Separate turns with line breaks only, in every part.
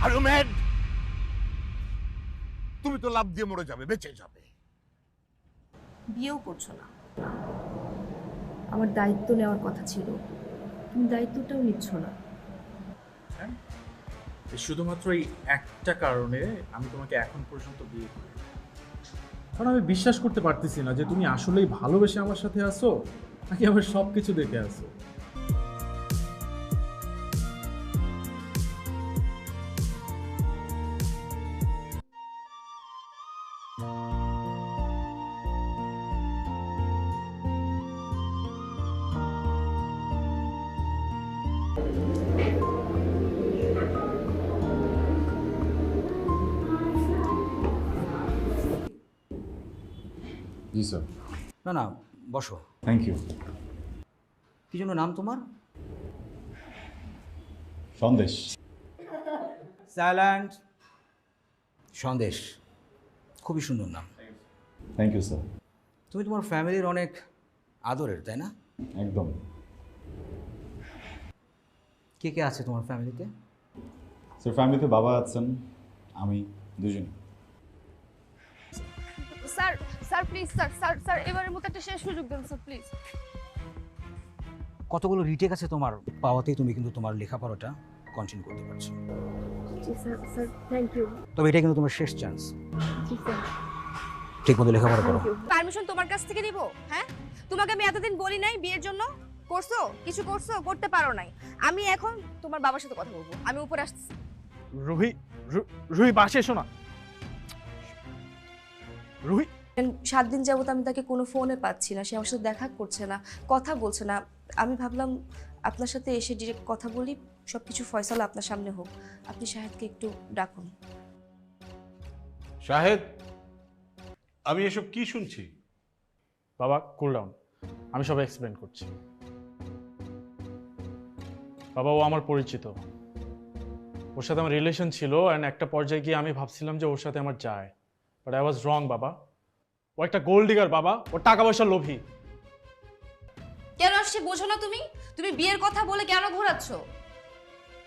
Are you mad? তুমি তো লাভ দিয়ে মরে যাবে, বেঁচে যাবে।
বিয়েও করছো না। আমার দায়িত্ব নেওয়ার কথা ছিল, তুমি দায়িত্বটাও নিচ্ছ না।
শুধুমাত্র এই একটা কারণে আমি তোমাকে এখন পর্যন্ত বিয়ে করি, কারণ আমি বিশ্বাস করতে পারতেছি না যে তুমি আসলেই ভালোবেসে আমার সাথে আসো নাকি আমার সব কিছু দেখে আসো।
জি স্যার।
না না, বসো।
Thank you.
কি জন্য নাম তোমার?
সন্দেশ।
সাইলেন্ট। সন্দেশ, খুবই সুন্দর নাম।
Thank you sir.
তুমি তোমার ফ্যামিলির অনেক আদরের, তাই না?
একদম।
কে কে আছে তোমার ফ্যামিলিতে?
স্যার ফ্যামিলিতে বাবা আছেন, আমি, দুজন।
Sir sir please sir sir sir এবারের মতো একটা শেষ সুযোগ দেন স্যার প্লিজ।
কতগুলো রিটেক আছে তোমার, পাওয়াতেই তুমি কিন্তু তোমার লেখাপড়াটা কন্টিনিউ করতে পারছো।
জি স্যার, স্যার থ্যাংক ইউ।
তবে এটা কিন্তু তোমার শেষ চান্স।
জি স্যার,
ঠিক মতো লেখাপড়া করো।
Thank you.
পারমিশন তোমার কাছ থেকে নিব? হ্যাঁ, তোমাকে আমি এতদিন বলি নাই বিয়ের জন্য? করছো কিছু, করছো করতে পারো নাই। আমি এখন তোমার বাবার সাথে কথা বলবো, আমি উপরে আসছি।
রুহি, রুহি বাসে এসো না। রুহি,
7 দিন যাবত আমি তাকে কোনো ফোনে পাচ্ছি না, সে আমার সাথে দেখা করছে না, কথা বলছে না। আমি ভাবলাম আপনার সাথে এসে ডিরেক্ট কথা বলি, সব কিছু ফয়সালা আপনার সামনে হোক। আপনি শাহেদকে একটু ডাকুন।
শাহেদ, আমি এসব কি শুনছি?
বাবা কুল ডাউন, আমি সব এক্সপ্লেন করছি। বাবা, ও আমার পরিচিত, ওর সাথে আমার রিলেশন ছিল, অ্যান্ড একটা পর্যায়ে গিয়ে আমি ভাবছিলাম যে ওর সাথে আমার যায়, বাট আই ওয়াজ রং বাবা। ও একটা গোল্ড ডিগার বাবা, ওর টাকা পয়সার লোভী।
কেন আসছে বোঝো না তুমি? তুমি বিয়ের কথা বলে কেন ঘোরাচ্ছ?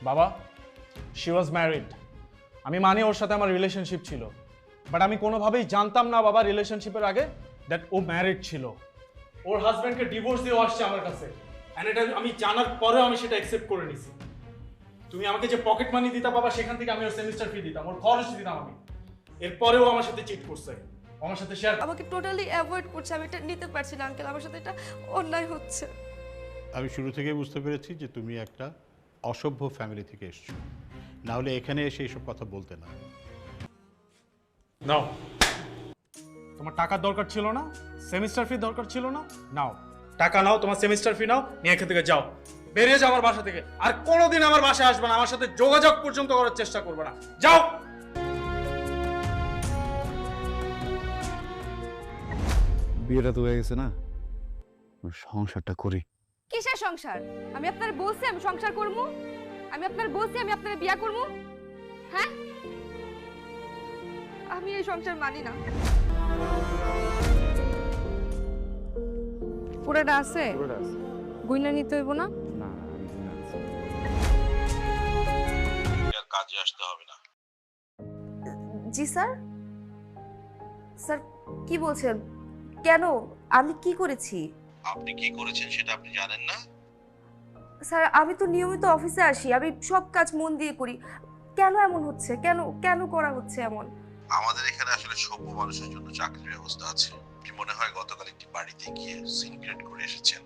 বাবা, শি ওয়াজ ম্যারিড। আমি মানি ওর সাথে আমার রিলেশনশিপ ছিল, বাট আমি কোনোভাবেই জানতাম না বাবা রিলেশনশিপের আগে দ্যাট ও ম্যারিড ছিল। ওর হাজব্যান্ডকে ডিভোর্স দিয়ে আসছে আমার কাছে, অ্যান্ড এটা আমি জানার পরেও আমি সেটা অ্যাকসেপ্ট করে নিছি। তুমি আমাকে যে পকেট মানি দিতা বাবা, সেখান থেকে আমি ওর সেমিস্টার ফি দিতাম, ওর খরচ দিতাম আমি। এরপরেও আমার সাথে চিট করছে, আমার সাথে শেয়ার।
আমাকে টোটালি অ্যাভয়েড করছে, আমি এটা নিতে পারছি না আঙ্কেল, আমার সাথে এটা অন্যায় হচ্ছে।
আমি শুরু থেকেই বুঝতে পেরেছি যে তুমি একটা অসভ্য ফ্যামিলি থেকে এসছো, না হলে এখানে এসে এইসব কথা বলতে না।
নাও, তোমার টাকার দরকার ছিল না, সেমিস্টার ফি দরকার ছিল না, নাও টাকা নাও, তোমার সেমিস্টার ফি নাও, নিয়ে এখান থেকে যাও, বেরিয়ে যাও আমার বাসা থেকে। আর কোনোদিন আমার বাসায় আসবে না, আমার সাথে যোগাযোগ পর্যন্ত করার চেষ্টা করবে না, যাও।
বিয়েটা তো হয়ে গেছে না, সংসারটা করি।
কিসের সংসার? আমি আপনার বলছি আমি সংসার করবো? আমি আপনার বলছি আমি আপনার বিয়া করবো? হ্যাঁ, আমি এই সংসার মানি না। পুরোটা আছে? গুইনা নিতে হইব না?
না আমি
আর কাজে আসতে হবে না।
জি স্যার। স্যার কি বলছেন? কেন? আমি কি করেছি?
আপনি কি করেছেন সেটা আপনি জানেন না?
স্যার আমি তো নিয়মিত অফিসে আসি, আমি সব কাজ মন দিয়ে করি, কেন এমন হচ্ছে? কেন কেন করা হচ্ছে এমন?
আমাদের এখানে আসলে সভ্য মানুষের জন্য চাকরির ব্যবস্থা আছে। কি মনে হয় গতকাল একটি বাড়িতে গিয়ে সিন ক্রিয়েট করে এসেছেন?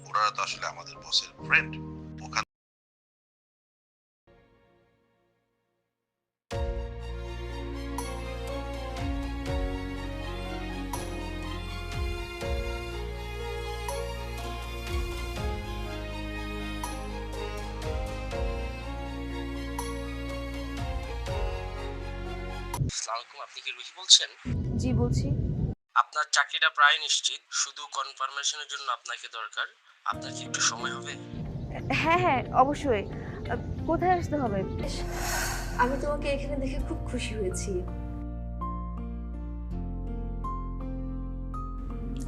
ওনারা তো আসলে আমাদের বসের ফ্রেন্ড। ওখান
আসসালামু আলাইকুম, আপনি কি রুহি বলছেন?
জি বলছি।
আপনার চাকরিটা প্রায় নিশ্চিত, শুধু কনফার্মেশনের জন্য আপনাকে দরকার। আপনার কি একটু সময় হবে?
হ্যাঁ হ্যাঁ অবশ্যই। কোথায় আসতে হবে? আমি তোমাকে এখানে দেখে খুব খুশি হয়েছি।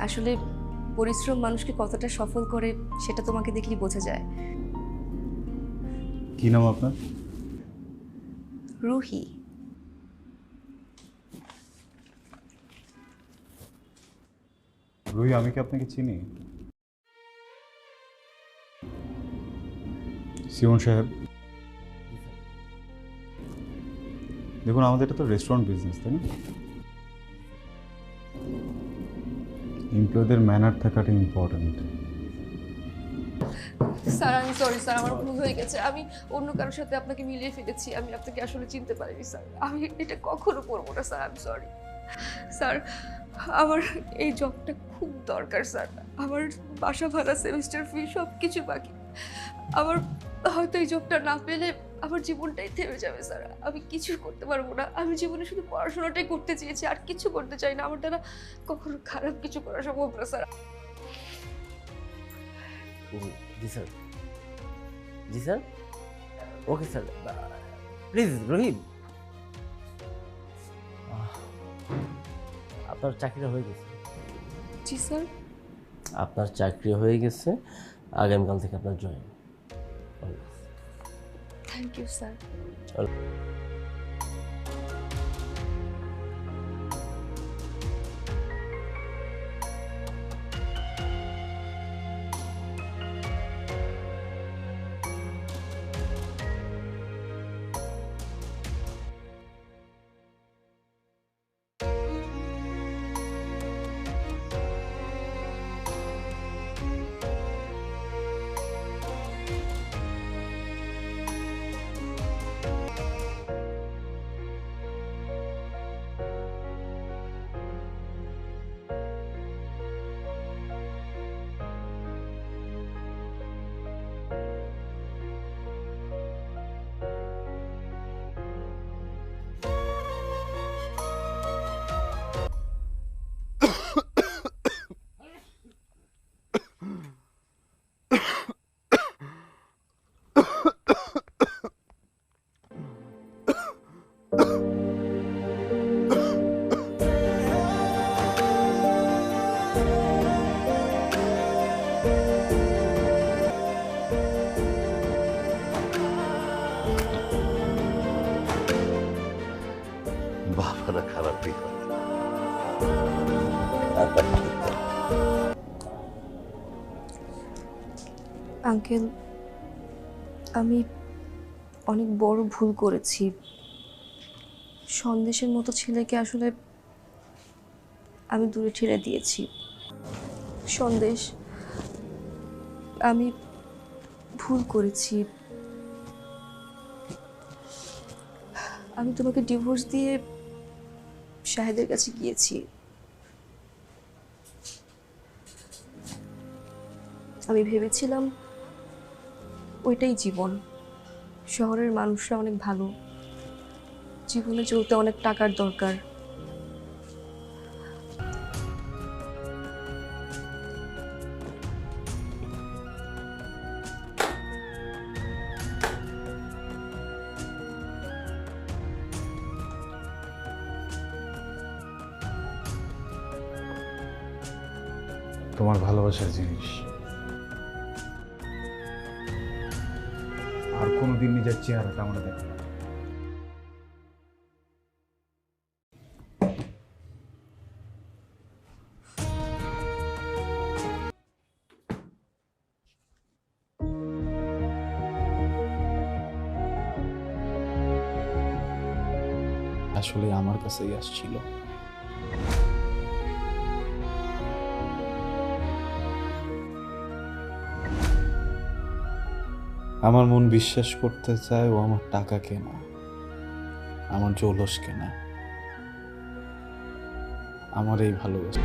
আসলে পরিশ্রম মানুষকে কতটা সফল করে সেটা তোমাকে দেখলেই বোঝা যায়।
কি নাম আপনার?
রুহি।
রুহি, আমি কি আপনাকে চিনি? সিমন সাহেব, দেখুন আমাদের এটা তো রেস্টুরেন্ট বিজনেস, তাই না? এমপ্লয়ীদের ম্যানার থাকাটা ইম্পর্ট্যান্ট।
স্যার আমি সরি স্যার, আমার ভুল হয়ে গেছে। আমি অন্য কারোর সাথে আপনাকে মিলিয়ে ফেলেছি। আমি আপনাকে আসলে চিনতে পারিনি স্যার। আমি এটা কখনো করবো না স্যার। আমি সরি স্যার। আমার এই জবটা খুব দরকার স্যার। আমার বাসা ভাড়া, সেমিস্টার ফি সব কিছু বাকি। আমার হয়তো এই জবটা না পেলে আমার জীবনটাই থেমে যাবে স্যার। আমি কিছু করতে পারবো না। আমি জীবনে শুধু পড়াশোনাটাই করতে চেয়েছি, আর কিছু করতে চাই না। আমার দ্বারা কখনো খারাপ কিছু করা সম্ভব না স্যার।
জি স্যার, জি sir, okay sir, please Rahim, আপনার চাকরিটা হয়ে গেছে।
জি স্যার।
আপনার চাকরি হয়ে গেছে, আগামীকাল থেকে আপনার জয়েন।
Thank you sir.
বাবারা খারাপই হয়।
আঙ্কেল, আমি অনেক বড় ভুল করেছি। সন্দেশের মতো ছেলেকে আসলে আমি দূরে ঠেলে দিয়েছি। সন্দেশ, আমি ভুল করেছি। আমি তোমাকে ডিভোর্স দিয়ে শাহেদের কাছে গিয়েছি। আমি ভেবেছিলাম ওইটাই জীবন। শহরের মানুষরা অনেক ভালো, জীবনে চলতে অনেক টাকার দরকার।
তোমার ভালোবাসার জিনিস আর কোনোদিন নিজের চেহারাটা আমরা দেখো না।
আসলে আমার কাছেই আসছিল। আমার মন বিশ্বাস করতে চায় ও আমার টাকা কেনা, আমার জৌলস কেনা, আমার এই ভালোবাসা।